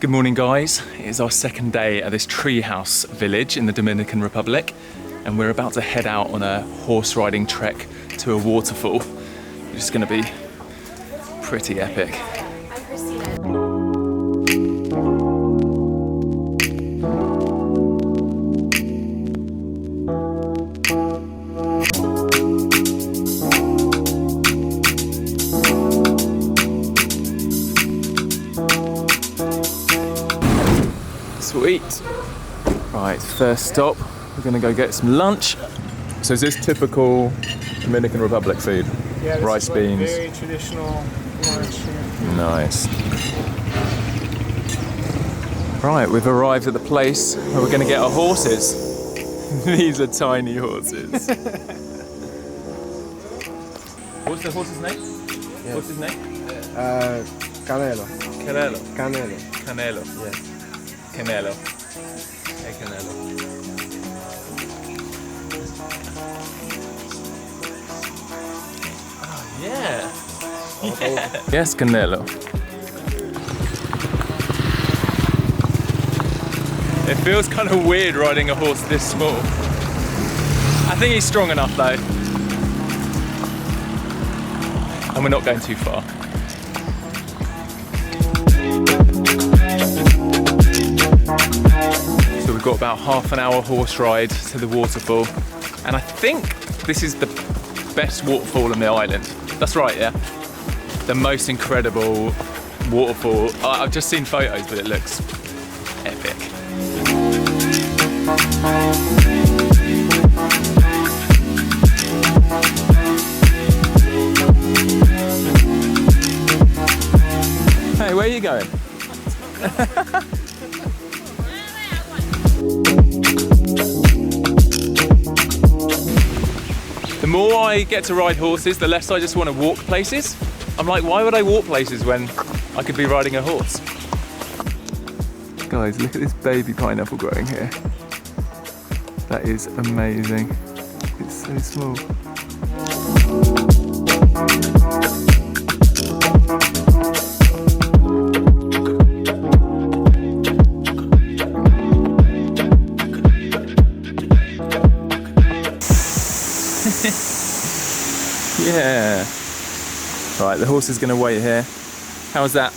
Good morning, guys. It is our second day at this treehouse village in the Dominican Republic, and we're about to head out on a horse riding trek to a waterfall, which is going to be pretty epic. Sweet. Right, first stop, we're gonna go get some lunch. So is this typical Dominican Republic food? Yeah, this rice, is like beans. very traditional lunch here. Nice. Right, we've arrived at the place where we're gonna get our horses. These are tiny horses. What's the horse's name? Yes. What's his name? Canelo. Canelo. Canelo. Canelo. Yes. Canelo. Hey, Canelo. Oh, yeah. Yes, Canelo. It feels kind of weird riding a horse this small. I think he's strong enough though. And we're not going too far. So we've got about half an hour horse ride to the waterfall. And I think this is the best waterfall on the island. That's right, yeah? The most incredible waterfall. I've just seen photos, but it looks epic. Hey, where are you going? The more I get to ride horses, the less I just want to walk places. I'm like, why would I walk places when I could be riding a horse? Guys, look at this baby pineapple growing here. That is amazing. It's so small. Yeah. Right, the horse is going to wait here. How was that?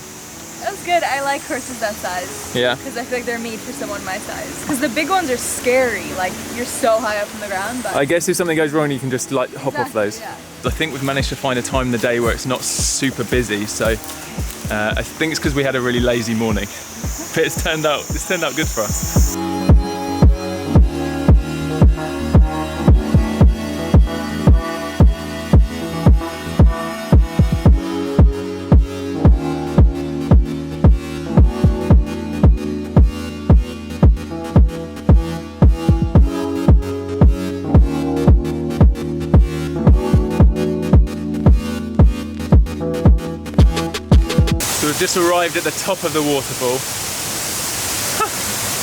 That was good. I like horses that size. Yeah? Because I feel like they're made for someone my size. Because the big ones are scary. Like, you're so high up from the ground. But I guess if something goes wrong, you can just like hop off those. Yeah. I think we've managed to find a time in the day where it's not super busy. So I think it's because we had a really lazy morning. But it's turned out good for us. We've just arrived at the top of the waterfall.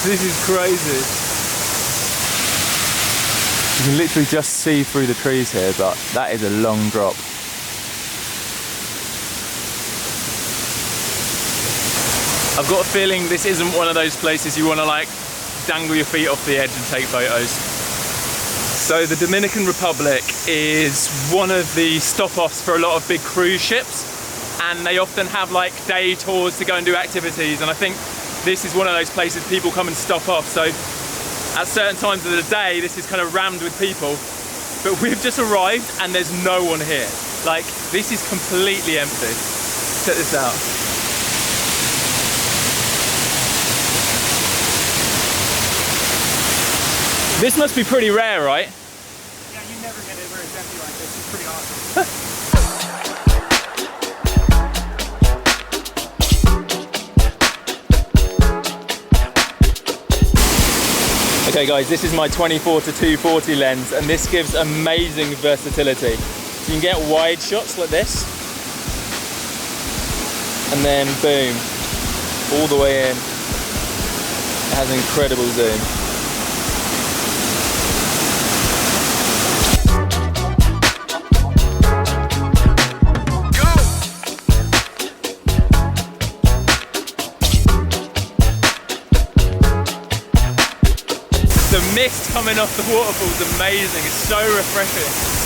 This is crazy. You can literally just see through the trees here, but that is a long drop. I've got a feeling this isn't one of those places you want to like dangle your feet off the edge and take photos. So the Dominican Republic is one of the stop-offs for a lot of big cruise ships. And they often have like day tours to go and do activities, and I think this is one of those places people come and stop off. So at certain times of the day this is kind of rammed with people, but we've just arrived and there's no one here. Like, this is completely empty. Check this out. This must be pretty rare, right? Yeah, you never get it where it's empty like this. It's pretty awesome. Okay guys, this is my 24 to 240 lens, and this gives amazing versatility. So you can get wide shots like this, and then boom, all the way in. It has an incredible zoom. The mist coming off the waterfall is amazing. It's so refreshing.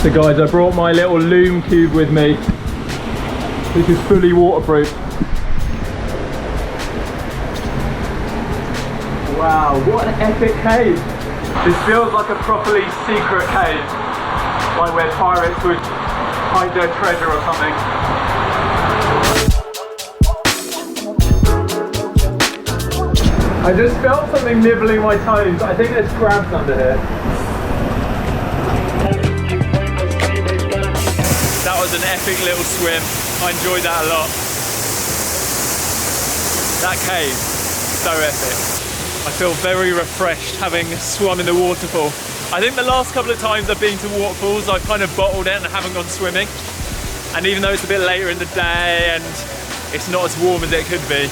So guys, I brought my little loom cube with me. This is fully waterproof. Wow, what an epic cave. This feels like a properly secret cave. Like where pirates would hide their treasure or something. I just felt something nibbling my toes. I think there's crabs under here. That was an epic little swim. I enjoyed that a lot. That cave, so epic. I feel very refreshed having swum in the waterfall. I think the last couple of times I've been to waterfalls, I've kind of bottled it and I haven't gone swimming. And even though it's a bit later in the day and it's not as warm as it could be,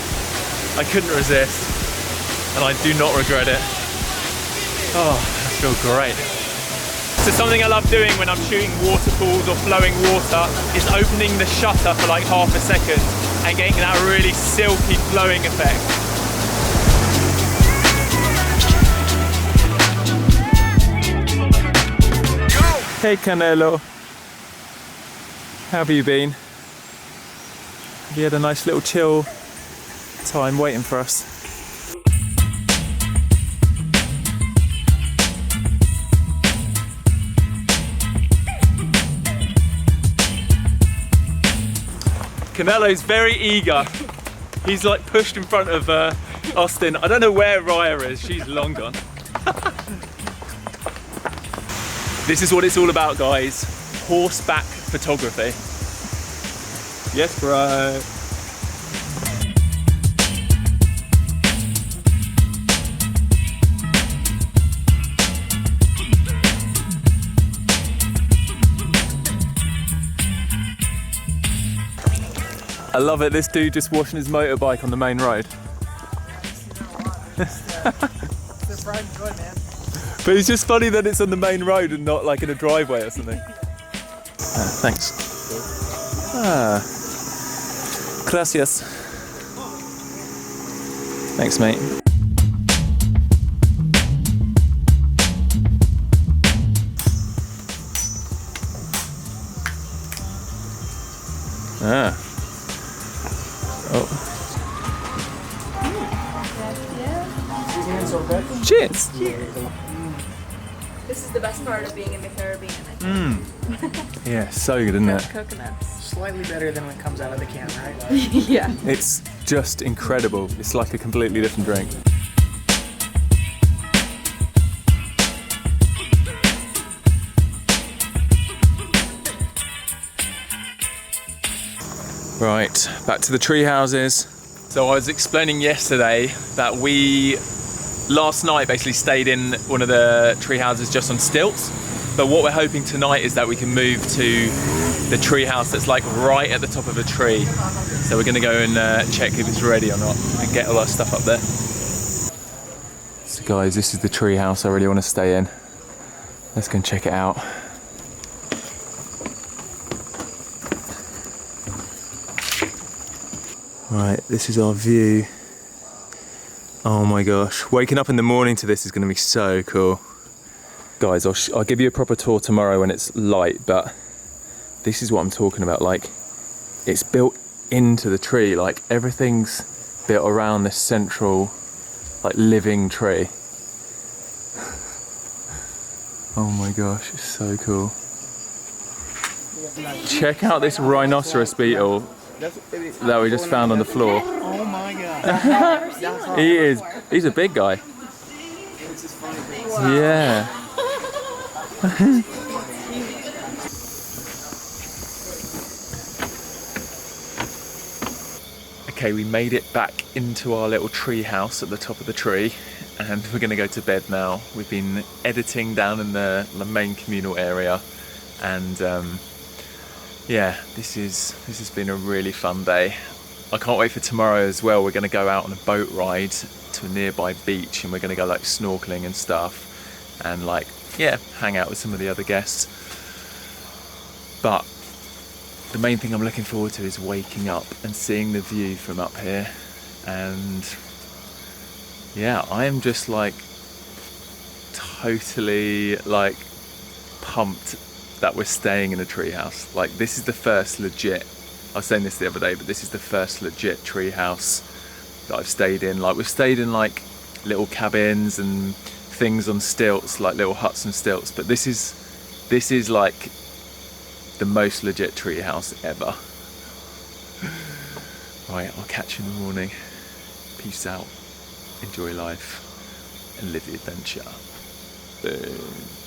I couldn't resist. And I do not regret it. Oh, I feel great. So something I love doing when I'm shooting waterfalls or flowing water is opening the shutter for like half a second and getting that really silky flowing effect. Hey Canelo, how have you been? Have you had a nice little chill time waiting for us? Canelo's very eager. He's like pushed in front of Austin. I don't know where Raya is, she's long gone. This is what it's all about, guys. Horseback photography. Yes, bro. I love it, this dude just washing his motorbike on the main road. It's their pride and joy, man. But it's just funny that it's on the main road and not like in a driveway or something. Thanks. Gracias. Thanks, mate. Cheers. Cheers. This is the best part of being in the Caribbean, I think. Yeah, so good, isn't it? Coconuts. Slightly better than when it comes out of the can, right? Yeah. It's just incredible. It's like a completely different drink. Right, back to the tree houses. So I was explaining yesterday that we last night basically stayed in one of the tree houses just on stilts. But what we're hoping tonight is that we can move to the tree house that's like right at the top of a tree. So we're gonna go and check if it's ready or not and get all our stuff up there. So guys, this is the tree house I really want to stay in. Let's go and check it out. Right, this is our view. Oh my gosh, waking up in the morning to this is going to be so cool. Guys, I'll give you a proper tour tomorrow when it's light, but this is what I'm talking about. Like, it's built into the tree, like everything's built around this central, like, living tree. Oh my gosh, it's so cool. Check out this rhinoceros beetle that we just found on the floor. Oh my god. He's a big guy. Wow. Yeah. Okay, we made it back into our little tree house at the top of the tree, and we're gonna go to bed now. We've been editing down in the main communal area, and yeah, this has been a really fun day. I can't wait for tomorrow as well. We're gonna go out on a boat ride to a nearby beach, and we're gonna go like snorkeling and stuff, and like, yeah, hang out with some of the other guests. But the main thing I'm looking forward to is waking up and seeing the view from up here. And yeah, I am just like totally like pumped that we're staying in a treehouse. Like, this is the first legit, I was saying this the other day, but this is the first legit treehouse that I've stayed in. Like, we've stayed in like little cabins and things on stilts, like little huts and stilts, but this is like the most legit treehouse ever. Right, I'll catch you in the morning. Peace out, enjoy life, and live the adventure. Boom.